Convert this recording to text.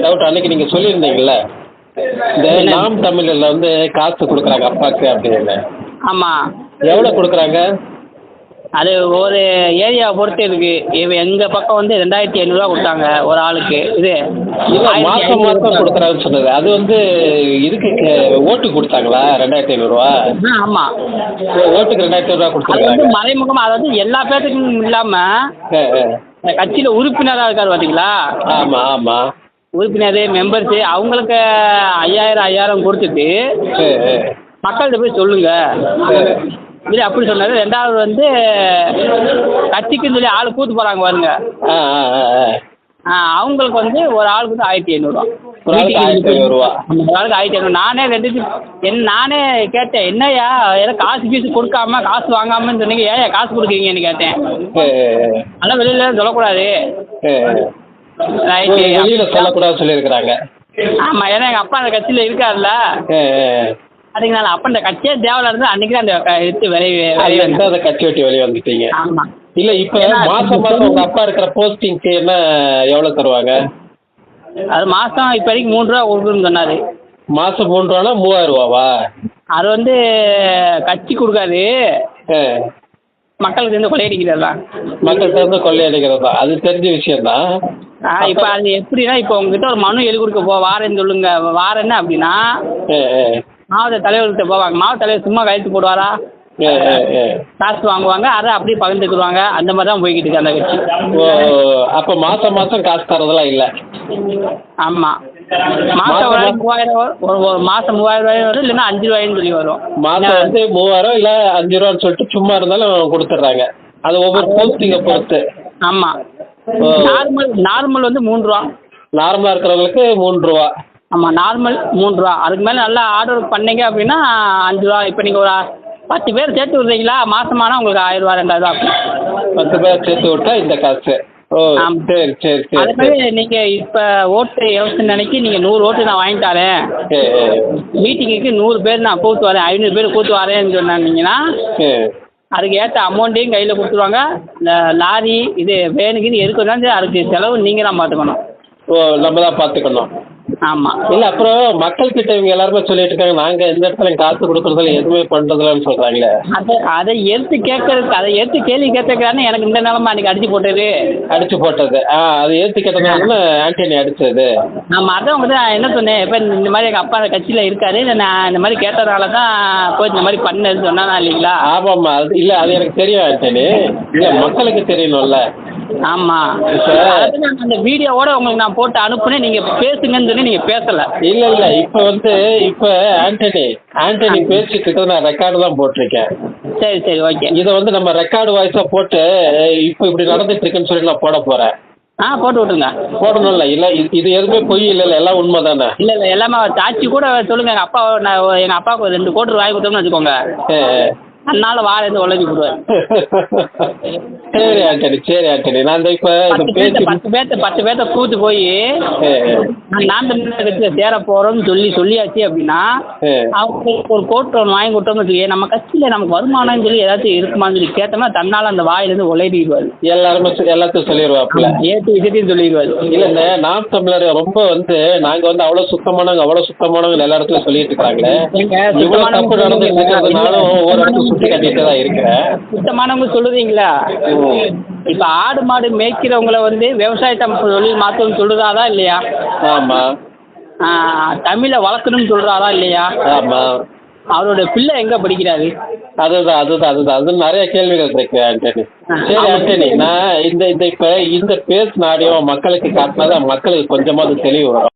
Doubt அன்னைக்கு நீங்க சொல்லியிருந்தீங்கல்ல, இந்த நாம் தமிழ்ல வந்து காசு கொடுக்குறாங்க அப்பாக்கு அப்படின்னு. ஆமாம். எவ்வளோ கொடுக்குறாங்க? அது ஒரு ஏரியாவை பொறுத்து இருக்கு. எங்கள் பக்கம் வந்து 2500 கொடுத்தாங்க ஒரு ஆளுக்கு. இது இல்லை, மாதம் மாதம் கொடுக்குறாங்கன்னு சொன்னது அது வந்து இதுக்கு ஓட்டுக்கு கொடுத்தாங்களா 2500? ஆமாம். ஓட்டுக்கு 2500 அது கொடுத்துருக்காங்க. வந்து மறைமுகமாக, அதாவது எல்லா பேர்த்துக்கும் இல்லாமல் கட்சியில் உறுப்பினராக இருக்கார் பார்த்தீங்களா? ஆமாம் ஆமாம். உறுப்பினர் மெம்பர்ஸு அவங்களுக்கு 5000 கொடுத்துட்டு மக்கள்கிட்ட போய் சொல்லுங்க இல்லை அப்படி சொன்னார். ரெண்டாவது வந்து கட்சிக்குன்னு சொல்லி ஆள் கூத்து போகிறாங்க பாருங்க, அவங்களுக்கு வந்து ஒரு ஆளுக்கு வந்து 1500 ஒரு ஆளுக்கு 1500. ஒரு ஆளுக்கு 1500. நானே கேட்டேன், என்னய்யா ஏதோ காசு கீசு கொடுக்காம காசு வாங்காமன்னு சொன்னீங்க, ஏன் காசு கொடுக்குறீங்கன்னு கேட்டேன். அதெல்லாம் வெளியில் சொல்லக்கூடாது. வெளியில சொல்லக்கூடாது சொல்லியிருக்கிறாங்க. ஆமாம், ஏன்னா எங்கள் அப்பா அந்த கட்சியில் இருக்காருல்ல, அதுக்கு நான் அப்போ இந்த கட்சியே தேவையில்ல இருந்து அன்றைக்கி தான் அந்த எடுத்து அந்த கட்சி வெட்டி வெளியே வந்துட்டீங்க. ஆமாம். இல்லை, இப்போ மாதம் மாதம் உங்கள் அப்பா இருக்கிற போஸ்டிங்க்கு என்ன எவ்வளோ தருவாங்க? அது மாதம் இப்போ வரைக்கும் 3 ரூபா கொடுக்குன்னு சொன்னார். மாதம் 3 ரூபானா 3000 ரூபாவா? அது வந்து கட்சி கொடுக்காது, மக்களுக்கு இருந்து கொள்ளையடிக்கிறது தான். மக்கள்கிட்ட இருந்து கொள்ளையடிக்கிறது தான், அது தெரிஞ்ச விஷயம்தான். இப்போ அது எப்படின்னா, இப்போ உங்ககிட்ட ஒரு மனு எழுதி கொடுக்க வாரேன்னு சொல்லுங்க, வாரேன்னு அப்படின்னா மாவட்ட தலைவர்கிட்ட போவாங்க. மாவட்ட தலைவர் சும்மா கையெழுத்து போடுவாரா? காசு வாங்குவாங்க, அதை அப்படியே பகிர்ந்துக்குருவாங்க. அந்த மாதிரி தான் போய்கிட்டு இருக்கு அந்த கட்சி. அப்போ மாதம் மாதம் காசு தரதெல்லாம் இல்லை? ஆமாம், மாதம் 3000 ஒரு மாதம் 3000 வரும், இல்லைன்னா 5 ரூபாயின்னு சொல்லி வரும். மாதம் வந்து 3000 இல்லை 5 ரூபான்னு சொல்லிட்டு சும்மா இருந்தாலும் கொடுத்துட்றாங்க. அது ஒவ்வொரு போஸ்டிங்கை பொறுத்து. ஆமாம். நார்மல் வந்து 3 ரூபா. நார்மலாக இருக்கிறவங்களுக்கு 3 ரூபா. ஆமாம், நார்மல் 3 ரூபா. அதுக்கு மேலே நல்லா ஆர்டர் பண்ணீங்க அப்படின்னா 5 ரூபா. இப்போ நீங்கள் ஒரு 10 பேர் சேர்த்து விட்றீங்களா, மாதமானா உங்களுக்கு 1000 ரூபா 2000 ரூபா. 10 பேர் சேர்த்து விட்டா இந்த காசு. சரி சரி சரி. அதே மாதிரி நீங்கள் இப்போ ஓட்டு எலெக்ஷன் அன்னைக்கு நீங்கள் 100 ஓட்டு நான் வாங்கிட்டாரேன், மீட்டிங்குக்கு 100 பேர் நான் கூத்து வரேன், 500 பேர் கூத்து வரேன்னு சொன்னீங்கன்னா அதுக்கு ஏற்ற அமௌண்ட்டையும் கையில் கொடுத்துருவாங்க. இந்த லாரி இது வேனுக்குன்னு எதுக்கு அதுக்கு செலவு நீங்கள் தான் பார்த்துக்கணும். நம்ம தான் பார்த்துக்கணும். ஆமாம். இல்லை, அப்புறம் மக்கள்கிட்ட இவங்க எல்லாருமே சொல்லிட்டு இருக்காங்க, நாங்கள் எந்த இடத்துல காசு கொடுக்குறதில்ல, எதுவுமே பண்ணுறதில்லன்னு சொல்கிறாங்களே. அதை எடுத்து கேட்கறதுக்கு, அதை எடுத்து கேள்வி கேட்டுக்கிறான்னு எனக்கு இந்த நிலமை அன்றைக்கி அடிச்சு போட்டது. அதை எடுத்து கேட்டதுனால ஆண்டனி அடித்தது. ஆமாம், அதான் உங்களுக்கு நான் என்ன சொன்னேன், இப்போ இந்த மாதிரி எங்கள் அப்பா கட்சியில் இருக்காரு, நான் இந்த மாதிரி கேட்டதுனால தான் போய் இந்த மாதிரி பண்ணதுன்னு சொன்னா இல்லைங்களா? ஆமாம்மா, அது இல்லை, அது எனக்கு தெரியும் ஆண்டனி. இல்லை, மக்களுக்கு தெரியணும்ல. ஆமாம், அந்த வீடியோவோட உங்களுக்கு நான் போட்டு அனுப்புனேன், நீங்கள் பேசுங்கன்னு சொல்லி நீங்கள் பேசலை. இல்லை, இப்போ ஆண்டனி பேசிட்டு இருக்கிறது நான் ரெக்கார்டு தான் போட்டிருக்கேன். சரி ஓகே. இதை வந்து நம்ம ரெக்கார்டு வாய்ஸாக போட்டு இப்போ இப்படி நடந்துட்டு இருக்குன்னு சொல்லி நான் போட போகிறேன். போட்டு விட்டுருங்க. போடணும்ல? இல்லை, இது எதுவுமே பொய் இல்லை, எல்லாம் உண்மை தானே? இல்லை எல்லாமே சாட்சி கூட சொல்லுங்கள். எங்கள் அப்பாவுக்கு 2 கோடி வாங்கி கொடுத்தோம்னு வச்சுக்கோங்க, அதனால வாழை உழைச்சி போடுவேன். சரி ஆண்டனி, நான் இப்போ 10 பேர்த்த கூத்து போய் நான் கட்சியில் சேர போகிறோம்னு சொல்லியாச்சு அப்படின்னா அவங்களுக்கு ஒரு கோட்டு ஒன்று வாங்கி கொடுத்தோம்னு வச்சுக்கோங்க, நம்ம கட்சியில் நமக்கு வருமானம்னு சொல்லி ஏதாச்சும் இருக்குமான்னு சொல்லி கேட்டோம்னா தன்னால் அந்த வாயிலேருந்து உழைச்சிடுவார். எல்லாத்தையும் சொல்லிடுவாப்புல, ஏற்று விஷயத்தையும் சொல்லிடுவார். இல்லை, இந்த நாம் தமிழர் ரொம்ப வந்து நாங்கள் வந்து அவ்வளோ சுத்தமானவங்க எல்லா இடத்துலையும் சொல்லிட்டு இருக்கிறாங்களே, இவ்வளோ தப்பு நடந்துட்டு இருக்கிறதுனாலும் ஒவ்வொரு இடத்துல சுட்டி காட்டிட்டு தான் இருக்கிறேன். சுத்தமானவங்க சொல்லுறீங்களா? இப்போ ஆடு மாடு மேய்க்கிறவங்கள வந்து விவசாயத்தை தொழில் மாற்றணும்னு சொல்கிறாரா இல்லையா? ஆமாம். தமிழை வளர்க்கணும்னு சொல்கிறாரா இல்லையா? ஆமாம். அவரோட பிள்ளை எங்கே படிக்கிறாரு? அதுதான் நிறைய கேள்விகள் இருக்கு ஆண்டனி. சரி ஆண்டனி, நான் இந்த பேசின ஆடியோ மக்களுக்கு காட்டினாதான் மக்களுக்கு கொஞ்சமாவது தெளிவு வரும்.